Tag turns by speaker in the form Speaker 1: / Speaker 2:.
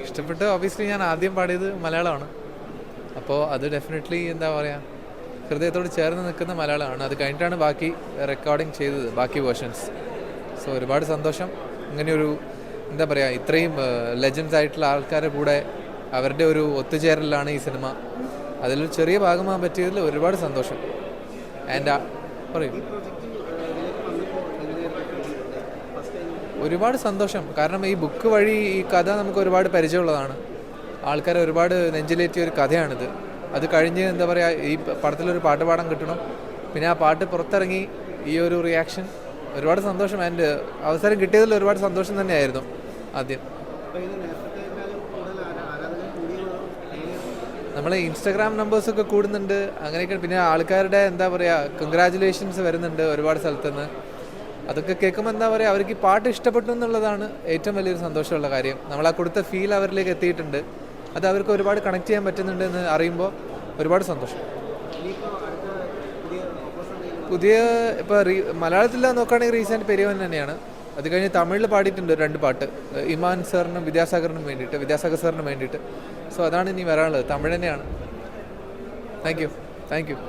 Speaker 1: ഇഷ്ടപ്പെട്ട് ഓബിയസ്ലി ഞാൻ ആദ്യം പാടിയത് മലയാളമാണ്. അപ്പോൾ അത് ഡെഫിനറ്റ്ലി എന്താ പറയുക, ഹൃദയത്തോട് ചേർന്ന് നിൽക്കുന്ന മലയാളമാണ്. അത് കഴിഞ്ഞിട്ടാണ് ബാക്കി റെക്കോർഡിങ് ചെയ്തത്, ബാക്കി വേർഷൻസ്. സോ ഒരുപാട് സന്തോഷം. ഇങ്ങനെയൊരു എന്താ പറയുക, ഇത്രയും ലെജൻഡ്സ് ആയിട്ടുള്ള ആൾക്കാരുടെ കൂടെ അവരുടെ ഒരു ഒത്തുചേരലാണ് ഈ സിനിമ. അതിലൊരു ചെറിയ ഭാഗമാകാൻ പറ്റിയതിൽ ഒരുപാട് സന്തോഷം. ആൻഡ് പറയൂ. ഒരുപാട് സന്തോഷം. കാരണം ഈ ബുക്ക് വഴി ഈ കഥ നമുക്ക് ഒരുപാട് പരിചയമുള്ളതാണ്. ആൾക്കാരെ ഒരുപാട് നെഞ്ചിലേറ്റിയ ഒരു കഥയാണിത്. അത് കഴിഞ്ഞ് എന്താ പറയുക, ഈ പടത്തിലൊരു പാട്ട് പാടാൻ കിട്ടണം, പിന്നെ ആ പാട്ട് പുറത്തിറങ്ങി ഈ ഒരു റിയാക്ഷൻ, ഒരുപാട് സന്തോഷം. ആൻഡ് അവസരം കിട്ടിയതിൽ ഒരുപാട് സന്തോഷം തന്നെയായിരുന്നു ആദ്യം. നമ്മൾ ഇൻസ്റ്റാഗ്രാം നമ്പേഴ്സൊക്കെ കൂടുന്നുണ്ട്, അങ്ങനെയൊക്കെ. പിന്നെ ആൾക്കാരുടെ എന്താ പറയുക, കൺഗ്രാജുലേഷൻസ് വരുന്നുണ്ട് ഒരുപാട് സ്ഥലത്തുനിന്ന്. അതൊക്കെ കേൾക്കുമ്പോൾ എന്താ പറയുക, അവർക്ക് ഈ പാട്ട് ഇഷ്ടപ്പെട്ടു എന്നുള്ളതാണ് ഏറ്റവും വലിയൊരു സന്തോഷമുള്ള കാര്യം. നമ്മൾ ആ കൊടുത്ത ഫീൽ അവരിലേക്ക് എത്തിയിട്ടുണ്ട്. അത് അവർക്ക് ഒരുപാട് കണക്ട് ചെയ്യാൻ പറ്റുന്നുണ്ട് എന്ന് അറിയുമ്പോൾ ഒരുപാട് സന്തോഷം. പുതിയ ഇപ്പോൾ മലയാളത്തിൽ നോക്കുകയാണെങ്കിൽ റീസെൻറ്റ് പെരിയവൻ തന്നെയാണ്. അത് കഴിഞ്ഞ് തമിഴിൽ പാടിയിട്ടുണ്ട് 2 പാട്ട്, ഇമാൻ സാറിനും വിദ്യാസാഗറിനും വേണ്ടിയിട്ട്, വിദ്യാസാഗർ സാറിനും വേണ്ടിയിട്ട്. സോ അതാണ് ഇനി വരാനുള്ളത്, തമിഴ് തന്നെയാണ്. Thank you.